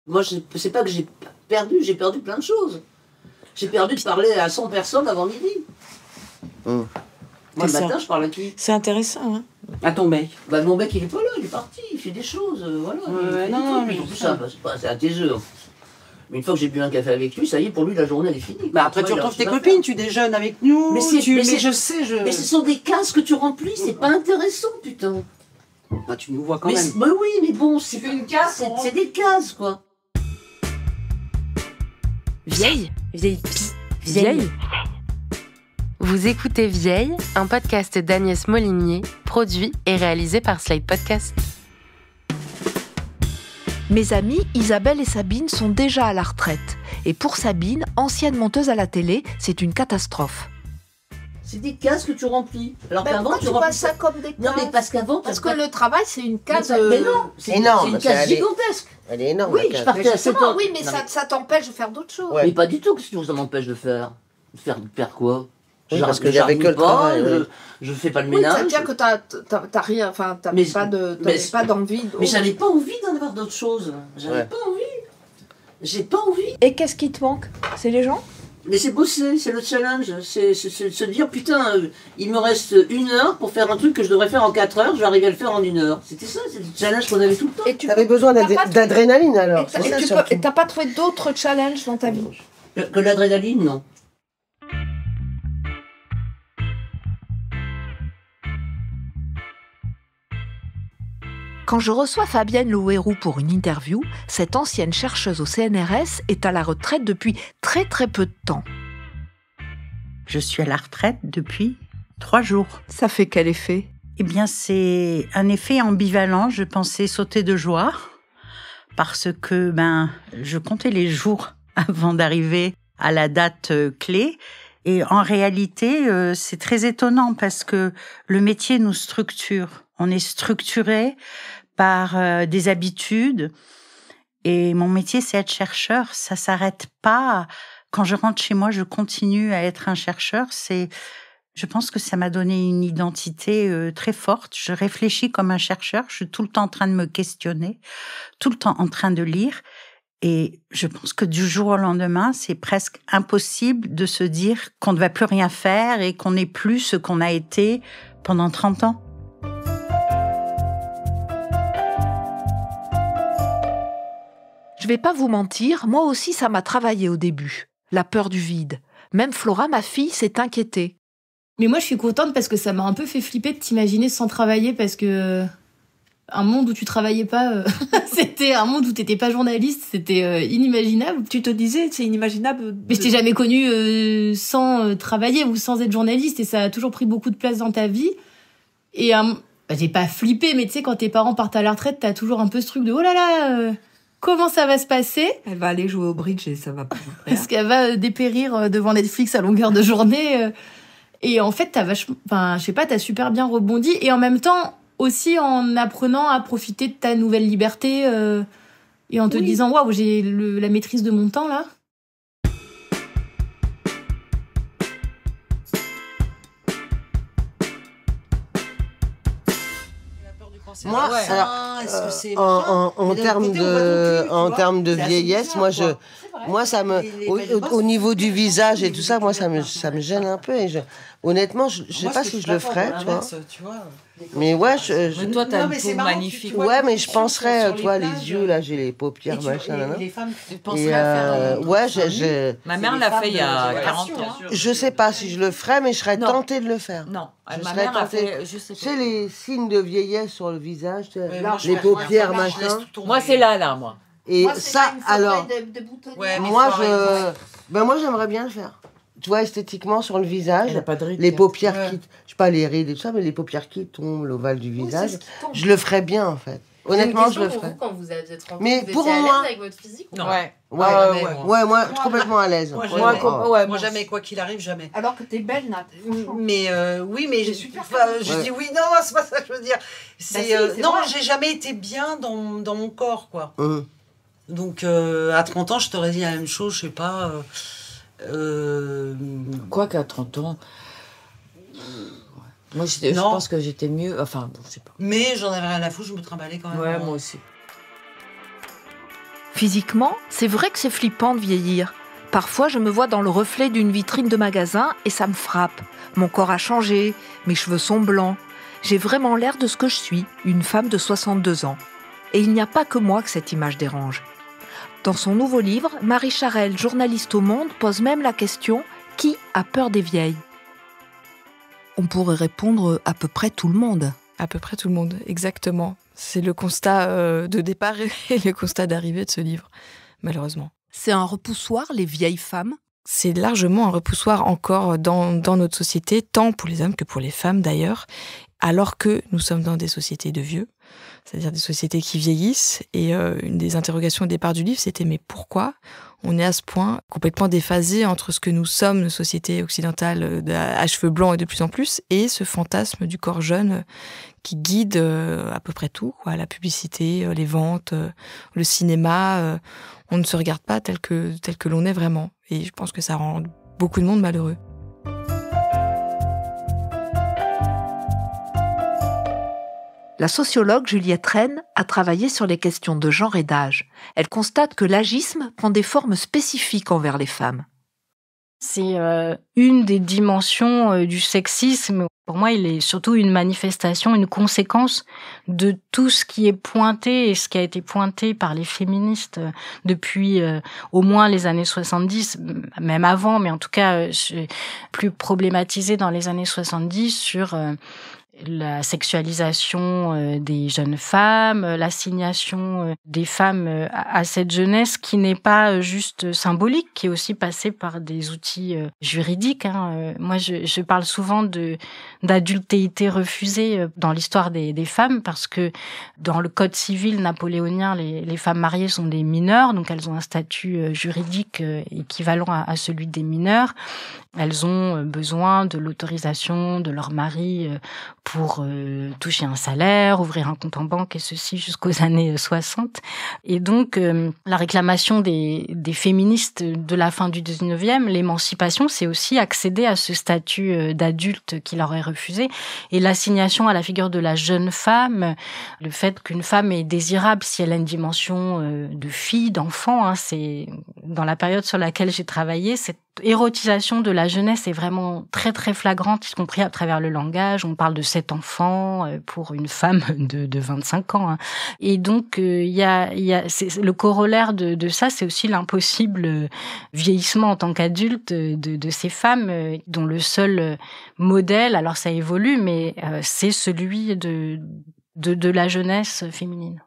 Moi, c'est pas que j'ai perdu plein de choses. J'ai perdu de parler à 100 personnes avant midi. Moi, le matin, je parle à qui? C'est intéressant, hein. À ton mec. Bah, mon mec, il est pas là, il est parti, il fait des choses, voilà. Non, mais tout ça, c'est à tes heures. Mais une fois que j'ai bu un café avec lui, ça y est, pour lui, la journée, elle est finie. Bah après, tu retrouves tes copines, tu déjeunes avec nous. Mais je sais. Mais ce sont des cases que tu remplis, c'est pas intéressant, putain. Bah, tu nous vois quand même. Bah oui, mais bon, c'est une case, c'est des cases, quoi. Vieille. Vous écoutez Vieille, un podcast d'Agnès Molinier, produit et réalisé par Slide Podcast. Mes amies Isabelle et Sabine sont déjà à la retraite. Et pour Sabine, ancienne monteuse à la télé, c'est une catastrophe. C'est des cases que tu remplis. Alors Mais qu'avant, pourquoi tu vois ça comme des cases? Non, mais parce qu'avant... Parce que le travail, c'est une case... Mais non, c'est une case gigantesque. Elle est énorme. Oui, je partais à 7 ans. Oui, mais ça t'empêche de faire d'autres choses. Ouais. Mais pas du tout, qu'est-ce que ça m'empêche de faire? De faire quoi? Oui, parce que j'avais que le travail. Je fais pas le Oui, ménage. ça veut dire que t'as rien, enfin, t'avais pas d'envie. Mais j'avais pas envie d'en avoir d'autres choses. J'avais pas envie. J'ai pas envie. Et qu'est-ce qui te manque? C'est les gens? Mais c'est bosser, c'est le challenge. C'est se dire, putain, il me reste 1 heure pour faire un truc que je devrais faire en 4 heures, je vais arriver à le faire en 1 heure. C'était ça, c'est le challenge qu'on avait tout le temps. Et tu avais besoin d'adrénaline alors. Et t'as pas trouvé d'autres challenges dans ta vie? Que l'adrénaline, non. Quand je reçois Fabienne Louérou pour une interview, cette ancienne chercheuse au CNRS est à la retraite depuis très très peu de temps. Je suis à la retraite depuis 3 jours. Ça fait quel effet? Eh bien, c'est un effet ambivalent. Je pensais sauter de joie parce que je comptais les jours avant d'arriver à la date clé. Et en réalité, c'est très étonnant parce que le métier nous structure. On est structuré par des habitudes. Et mon métier, c'est être chercheur. Ça s'arrête pas. Quand je rentre chez moi, je continue à être un chercheur. Je pense que ça m'a donné une identité très forte. Je réfléchis comme un chercheur. Je suis tout le temps en train de me questionner, tout le temps en train de lire. Et je pense que du jour au lendemain, c'est presque impossible de se dire qu'on ne va plus rien faire et qu'on n'est plus ce qu'on a été pendant 30 ans. Je vais pas vous mentir, moi aussi ça m'a travaillé au début. La peur du vide. Même Flora, ma fille, s'est inquiétée. Mais moi je suis contente parce que ça m'a un peu fait flipper de t'imaginer sans travailler parce que un monde où tu travaillais pas, c'était un monde où t'étais pas journaliste, c'était inimaginable. Tu te disais, c'est inimaginable. Mais je t'ai jamais connue sans travailler ou sans être journaliste et ça a toujours pris beaucoup de place dans ta vie. Et j'ai pas flippé, mais tu sais, quand tes parents partent à la retraite, t'as toujours un peu ce truc de oh là là, comment ça va se passer? Elle va aller jouer au bridge et ça va pas. Parce qu'elle va dépérir devant Netflix à longueur de journée. Et en fait, t'as super bien rebondi. Et en même temps, aussi en apprenant à profiter de ta nouvelle liberté et en te disant waouh, j'ai la maîtrise de mon temps là. Moi, alors, en termes de vieillesse, moi ça me au niveau du visage et tout ça, moi ça me gêne un peu. Et honnêtement, je sais pas si je le ferais, tu vois. Mais ouais, mais toi, t'as une peau magnifique. Ouais, mais je penserais, toi, les yeux, là, j'ai les paupières, machin, là. Les femmes, tu penserais à faire... Ouais, Ma mère l'a fait il y a 40 ans. Je sais pas si je le ferais, mais je serais tentée de le faire. Non, ma mère a fait... Je sais pas. Tu sais, les signes de vieillesse sur le visage, les paupières, machin. Moi, c'est là, moi. Et ça, alors... Moi, j'aimerais bien le faire. Tu vois, esthétiquement, sur le visage, les paupières qui... Je sais pas, les rides et tout ça, mais les paupières qui tombent, l'ovale du visage, je le ferais bien, en fait. Honnêtement, je le ferais. Quand vous êtes rencontrés, mais vous pour étiez à moi... l'aise avec votre physique? Non. Moi, complètement à l'aise. Moi, jamais, quoi qu'il arrive, jamais. Alors que t'es belle, Nat. Mais oui, mais je dis oui, non, c'est pas ça que je veux dire. Non, j'ai jamais été bien dans mon corps, quoi. Donc, à 30 ans, je t'aurais dit la même chose, je sais pas... Quoi qu'à 30 ans... Moi, je pense que j'étais mieux... Enfin, bon, je sais pas. Mais j'en avais rien à foutre, je me trimballais quand même. Ouais, moi aussi. Physiquement, c'est vrai que c'est flippant de vieillir. Parfois, je me vois dans le reflet d'une vitrine de magasin et ça me frappe. Mon corps a changé, mes cheveux sont blancs. J'ai vraiment l'air de ce que je suis, une femme de 62 ans. Et il n'y a pas que moi que cette image dérange. Dans son nouveau livre, Marie Charelle, journaliste au Monde, pose même la question « Qui a peur des vieilles ?» On pourrait répondre à peu près tout le monde. À peu près tout le monde, exactement. C'est le constat de départ et le constat d'arrivée de ce livre, malheureusement. C'est un repoussoir, les vieilles femmes ? C'est largement un repoussoir encore dans notre société, tant pour les hommes que pour les femmes d'ailleurs, alors que nous sommes dans des sociétés de vieux, c'est-à-dire des sociétés qui vieillissent. Et une des interrogations au départ du livre, c'était « mais pourquoi on est à ce point complètement déphasé entre ce que nous sommes, nos sociétés occidentales à cheveux blancs et de plus en plus, et ce fantasme du corps jeune qui guide à peu près tout, quoi, la publicité, les ventes, le cinéma. On ne se regarde pas tel que l'on est vraiment. Et je pense que ça rend beaucoup de monde malheureux. La sociologue Juliette Rennes a travaillé sur les questions de genre et d'âge. Elle constate que l'agisme prend des formes spécifiques envers les femmes. C'est une des dimensions du sexisme. Pour moi, il est surtout une manifestation, une conséquence de tout ce qui est pointé et ce qui a été pointé par les féministes depuis au moins les années 70, même avant, mais en tout cas plus problématisé dans les années 70 sur la sexualisation des jeunes femmes, l'assignation des femmes à cette jeunesse qui n'est pas juste symbolique, qui est aussi passée par des outils juridiques. Moi, je parle souvent d'adultéité refusée dans l'histoire des femmes, parce que dans le code civil napoléonien, les femmes mariées sont des mineures, donc elles ont un statut juridique équivalent à celui des mineurs. Elles ont besoin de l'autorisation de leur mari pour toucher un salaire, ouvrir un compte en banque, et ceci jusqu'aux années 60. Et donc, la réclamation des féministes de la fin du 19e, l'émancipation, c'est aussi accéder à ce statut d'adulte qui leur est refusé. Et l'assignation à la figure de la jeune femme, le fait qu'une femme est désirable si elle a une dimension de fille, d'enfant, c'est dans la période sur laquelle j'ai travaillé, cette érotisation de la jeunesse est vraiment très très flagrante, y compris à travers le langage. On parle de cet enfant pour une femme de 25 ans. Et donc le corollaire de ça, c'est aussi l'impossible vieillissement en tant qu'adulte de ces femmes dont le seul modèle, alors ça évolue, mais c'est celui de la jeunesse féminine.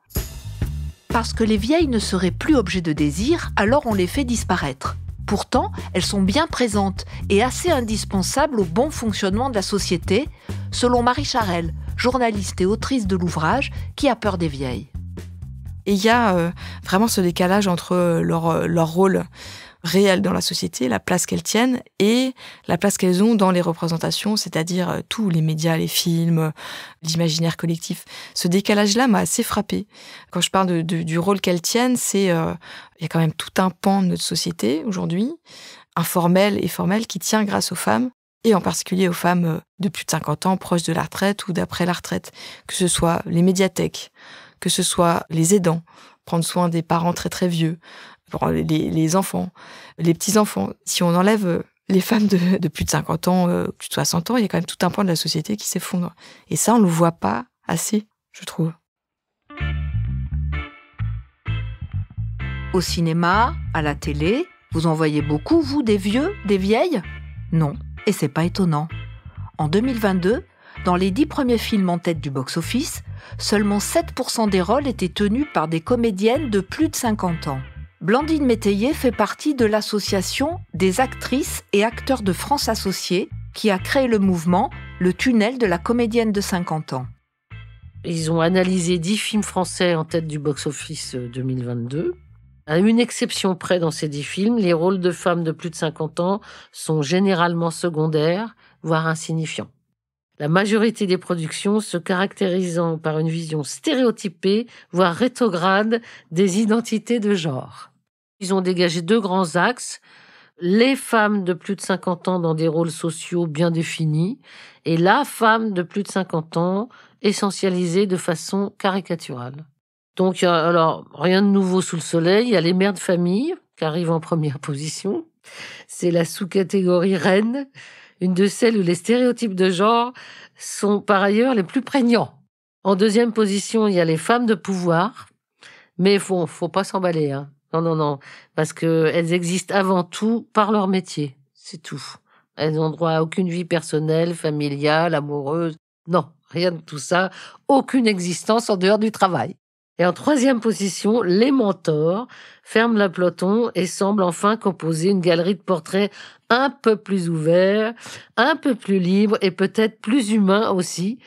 Parce que les vieilles ne seraient plus objets de désir, alors on les fait disparaître. Pourtant, elles sont bien présentes et assez indispensables au bon fonctionnement de la société, selon Marie Charelle, journaliste et autrice de l'ouvrage « Qui a peur des vieilles ?» Et il y a vraiment ce décalage entre leur rôle réel dans la société, la place qu'elles tiennent, et la place qu'elles ont dans les représentations, c'est-à-dire tous les médias, les films, l'imaginaire collectif. Ce décalage-là m'a assez frappée. Quand je parle du rôle qu'elles tiennent, il y a quand même tout un pan de notre société aujourd'hui, informel et formel, qui tient grâce aux femmes, et en particulier aux femmes de plus de 50 ans, proches de la retraite ou d'après la retraite, que ce soit les médiathèques, que ce soit les aidants, prendre soin des parents très très vieux, les enfants, les petits-enfants. Si on enlève les femmes de plus de 50 ans, plus de 60 ans, il y a quand même tout un pan de la société qui s'effondre. Et ça, on ne le voit pas assez, je trouve. Au cinéma, à la télé, vous en voyez beaucoup, vous, des vieux, des vieilles ? Non, et c'est pas étonnant. En 2022, dans les 10 premiers films en tête du box-office, seulement 7% des rôles étaient tenus par des comédiennes de plus de 50 ans. Blandine Métayer fait partie de l'association des actrices et acteurs de France Associés qui a créé le mouvement Le Tunnel de la comédienne de 50 ans. Ils ont analysé 10 films français en tête du box-office 2022. À une exception près dans ces 10 films, les rôles de femmes de plus de 50 ans sont généralement secondaires, voire insignifiants. La majorité des productions se caractérisant par une vision stéréotypée, voire rétrograde, des identités de genre. Ils ont dégagé 2 grands axes, les femmes de plus de 50 ans dans des rôles sociaux bien définis, et la femme de plus de 50 ans essentialisée de façon caricaturale. Donc, alors, rien de nouveau sous le soleil. Il y a les mères de famille qui arrivent en première position. C'est la sous-catégorie reine, une de celles où les stéréotypes de genre sont par ailleurs les plus prégnants. En deuxième position, il y a les femmes de pouvoir. Mais faut pas s'emballer, hein. Non. Parce que elles existent avant tout par leur métier. C'est tout. Elles n'ont droit à aucune vie personnelle, familiale, amoureuse. Non, rien de tout ça. Aucune existence en dehors du travail. Et en troisième position, les mentors ferment le peloton et semblent enfin composer une galerie de portraits un peu plus ouverts, un peu plus libres et peut-être plus humains aussi.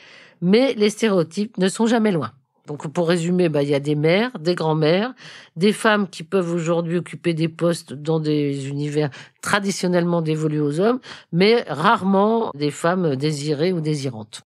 Mais les stéréotypes ne sont jamais loin. Donc, pour résumer, il y a des mères, des grands-mères, des femmes qui peuvent aujourd'hui occuper des postes dans des univers traditionnellement dévolus aux hommes, mais rarement des femmes désirées ou désirantes.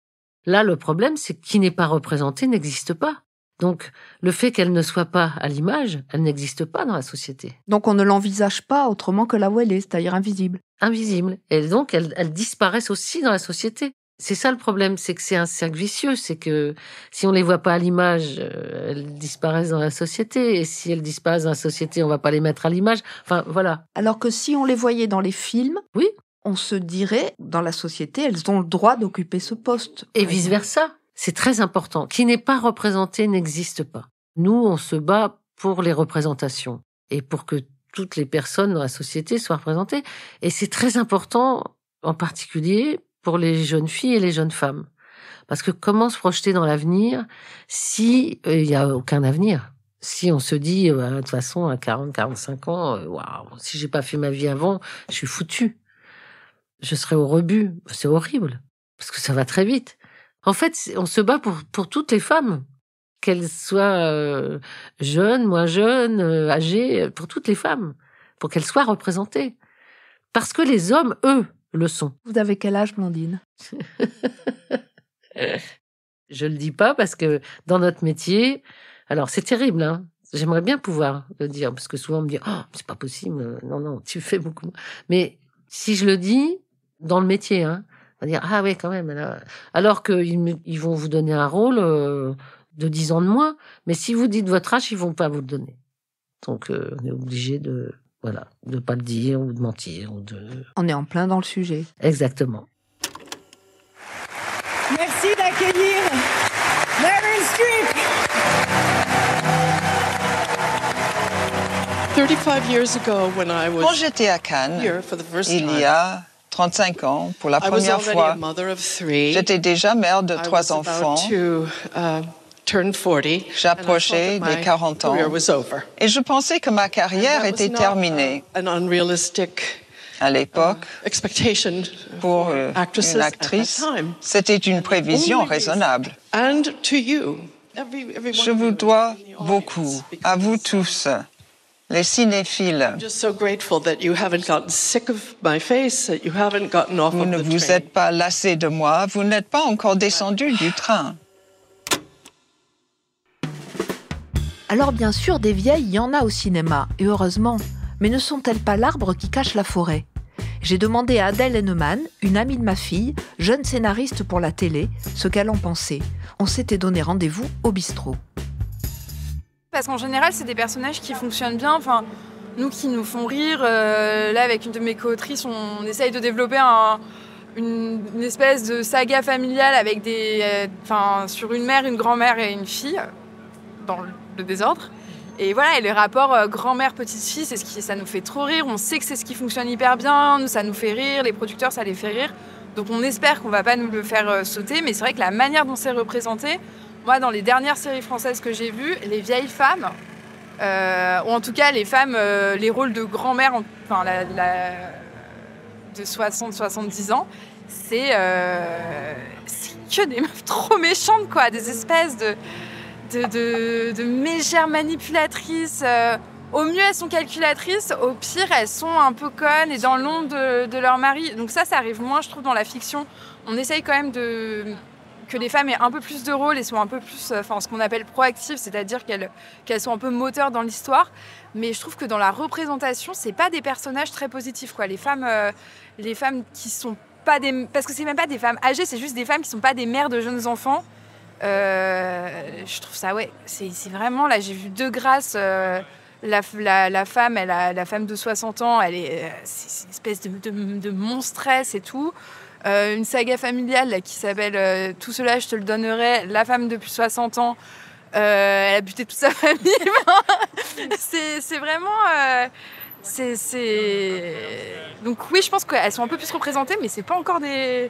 Là, le problème, c'est que qui n'est pas représenté n'existe pas. Donc, le fait qu'elle ne soit pas à l'image, elle n'existe pas dans la société. Donc, on ne l'envisage pas autrement que là où elle est, c'est-à-dire invisible. Invisible. Et donc, elles disparaissent aussi dans la société. C'est ça le problème, c'est que c'est un cercle vicieux, c'est que si on les voit pas à l'image, elles disparaissent dans la société, et si elles disparaissent dans la société, on va pas les mettre à l'image. Enfin, voilà. Alors que si on les voyait dans les films, oui, on se dirait, dans la société, elles ont le droit d'occuper ce poste. Et vice-versa. C'est très important. Qui n'est pas représenté n'existe pas. Nous, on se bat pour les représentations et pour que toutes les personnes dans la société soient représentées. Et c'est très important, en particulier pour les jeunes filles et les jeunes femmes. Parce que comment se projeter dans l'avenir si il y a aucun avenir? Si on se dit, de toute façon, à 40, 45 ans, waouh, si j'ai pas fait ma vie avant, je suis foutu. Je serai au rebut. C'est horrible. Parce que ça va très vite. En fait, on se bat pour toutes les femmes. Qu'elles soient jeunes, moins jeunes, âgées, pour toutes les femmes. Pour qu'elles soient représentées. Parce que les hommes, eux, le sont. Vous avez quel âge, Blandine? Je le dis pas parce que dans notre métier, alors c'est terrible, hein. J'aimerais bien pouvoir le dire parce que souvent on me dit c'est pas possible, non, tu fais beaucoup. Mais si je le dis dans le métier, hein, on va dire oui quand même. Alors qu'ils vont vous donner un rôle de 10 ans de moins, mais si vous dites votre âge, ils vont pas vous le donner. Donc on est obligé de pas le dire ou de mentir. On est en plein dans le sujet. Exactement. Merci d'accueillir Meryl Streep. 35 years ago, when I was Quand j'étais à Cannes, il y a 35 ans, pour la première fois, j'étais déjà mère de 3 enfants. J'approchais des 40 ans et je pensais que ma carrière était terminée. À l'époque, pour une actrice, c'était une prévision raisonnable. Je vous dois beaucoup, à vous tous, les cinéphiles. Vous ne vous êtes pas lassés de moi, vous n'êtes pas encore descendus du train. Alors bien sûr, des vieilles, il y en a au cinéma, et heureusement. Mais ne sont-elles pas l'arbre qui cache la forêt? J'ai demandé à Adèle Henneman, une amie de ma fille, jeune scénariste pour la télé, ce qu'elle en pensait. On s'était donné rendez-vous au bistrot. Parce qu'en général, c'est des personnages qui fonctionnent bien, enfin, nous qui nous font rire. Là, avec une de mes co-autrices, on essaye de développer une espèce de saga familiale avec sur une mère, une grand-mère et une fille, dans le désordre. Et voilà, et le rapport grand-mère, petite-fille, ça nous fait trop rire. On sait que c'est ce qui fonctionne hyper bien. Nous, ça nous fait rire. Les producteurs, ça les fait rire. Donc on espère qu'on va pas nous le faire sauter. Mais c'est vrai que la manière dont c'est représenté, moi, dans les dernières séries françaises que j'ai vues, les vieilles femmes, ou en tout cas les femmes, les rôles de grand-mère, de 60-70 ans, c'est que des meufs trop méchantes, quoi. Des espèces de mégères manipulatrices. Au mieux, elles sont calculatrices. Au pire, elles sont un peu connes et dans l'ombre de leur mari. Donc ça arrive moins, je trouve, dans la fiction. On essaye quand même que les femmes aient un peu plus de rôle et soient un peu plus, ce qu'on appelle proactives, c'est-à-dire qu'elles sont un peu moteurs dans l'histoire. Mais je trouve que dans la représentation, c'est pas des personnages très positifs, quoi. Les femmes qui sont pas des... Parce que c'est même pas des femmes âgées, c'est juste des femmes qui sont pas des mères de jeunes enfants. Je trouve ça, c'est vraiment, là, j'ai vu De Grâce, la femme, la femme de 60 ans, c'est une espèce de monstresse et tout. Une saga familiale là, qui s'appelle Tout cela, je te le donnerai. La femme depuis 60 ans, elle a buté toute sa famille. c'est vraiment... Donc oui, je pense qu'elles sont un peu plus représentées, mais c'est pas encore des...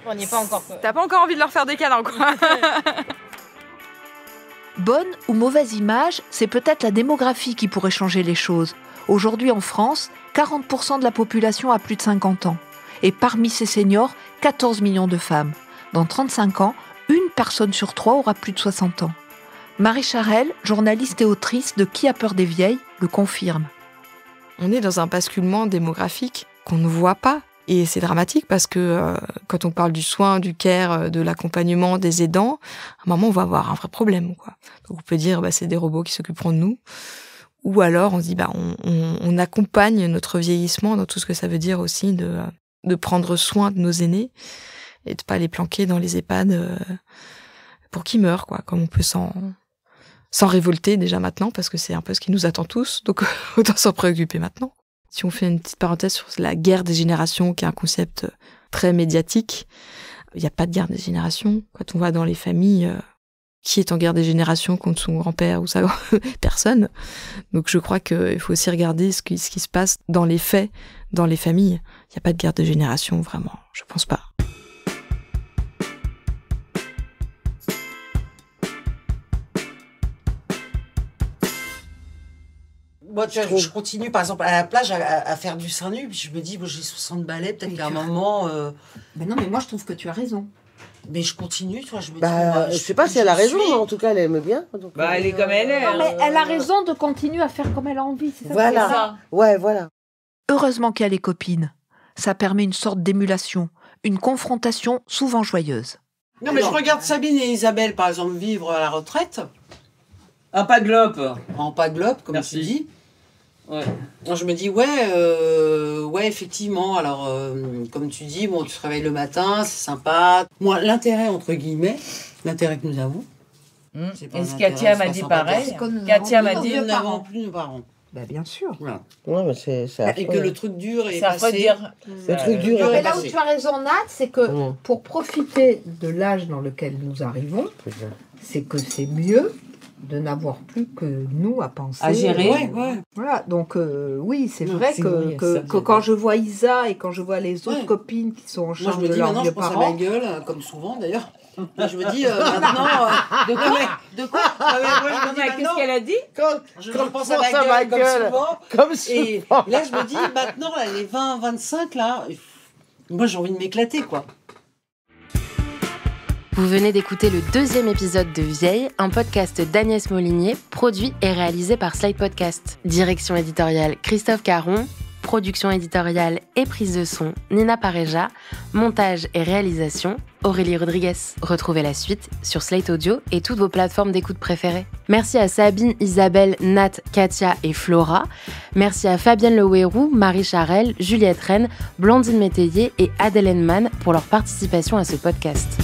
On n'y est pas encore. T'as pas encore envie de leur faire des câlins, quoi. Bonne ou mauvaise image, c'est peut-être la démographie qui pourrait changer les choses. Aujourd'hui en France, 40% de la population a plus de 50 ans. Et parmi ces seniors, 14 millions de femmes. Dans 35 ans, 1 personne sur 3 aura plus de 60 ans. Marie Charelle, journaliste et autrice de Qui a peur des vieilles, le confirme. On est dans un basculement démographique qu'on ne voit pas. Et c'est dramatique parce que quand on parle du soin, du care, de l'accompagnement des aidants, à un moment, on va avoir un vrai problème, quoi. Donc on peut dire c'est des robots qui s'occuperont de nous. Ou alors on se dit on accompagne notre vieillissement dans tout ce que ça veut dire aussi de prendre soin de nos aînés et de pas les planquer dans les EHPAD pour qu'ils meurent, quoi. Comme on peut s'en révolter déjà maintenant, parce que c'est un peu ce qui nous attend tous, donc autant s'en préoccuper maintenant. Si on fait une petite parenthèse sur la guerre des générations, qui est un concept très médiatique, il n'y a pas de guerre des générations. Quand on va dans les familles, qui est en guerre des générations contre son grand-père ou sa personne. Donc je crois qu'il faut aussi regarder ce qui se passe dans les faits, dans les familles. Il n'y a pas de guerre de génération, vraiment. Je pense pas. Moi, je continue, par exemple, à la plage, à faire du sein nu, puis je me dis, j'ai 60 balais, peut-être qu'à un moment... Ben non, mais moi, je trouve que tu as raison. Mais je continue, toi, je me dis... je sais pas si elle a raison, mais en tout cas, elle aime bien. Donc, elle est comme elle est. Non, mais elle a raison de continuer à faire comme elle a envie, c'est ça. Voilà, c'est ça. Ouais, voilà. Heureusement qu'il y a les copines. Ça permet une sorte d'émulation, une confrontation souvent joyeuse. Non, mais je regarde Sabine et Isabelle, par exemple, vivre à la retraite. En paglope. En paglope, comme tu dis. Ouais. Alors, je me dis, ouais, effectivement. Alors, comme tu dis, bon, tu te réveilles le matin, c'est sympa. Moi, l'intérêt, entre guillemets, l'intérêt que nous avons. Est-ce Katia m'a dit pareil? Katia m'a dit, nous n'avons plus nos parents. Ben, bien sûr. Voilà. Ouais, mais c'est et que le truc dur est ça passé. Dire... Le truc dur est mais là passé. où tu as raison, Nat, c'est que pour profiter de l'âge dans lequel nous arrivons, c'est que c'est mieux de n'avoir plus que nous à penser. À gérer. Ouais. Voilà, donc oui, c'est vrai que quand je vois Isa et quand je vois les autres copines qui sont en charge de leurs vieux parents... Moi, je me dis, maintenant, je pense à ma gueule, comme souvent d'ailleurs. Là, je me dis, maintenant... De quoi qu'est-ce qu'elle a dit? Je pense à ma gueule, comme souvent. Et là, je me dis, maintenant, là, les 20, 25, là, moi, j'ai envie de m'éclater, quoi. Vous venez d'écouter le 2e épisode de Vieille, un podcast d'Agnès Molinier, produit et réalisé par Slide Podcast. Direction éditoriale Christophe Caron, production éditoriale et prise de son Nina Pareja, montage et réalisation Aurélie Rodriguez. Retrouvez la suite sur Slate Audio et toutes vos plateformes d'écoute préférées. Merci à Sabine, Isabelle, Nat, Katia et Flora. Merci à Fabienne Leouérou, Marie Charelle, Juliette Rennes, Blandine Métayer et Adèle Henneman pour leur participation à ce podcast.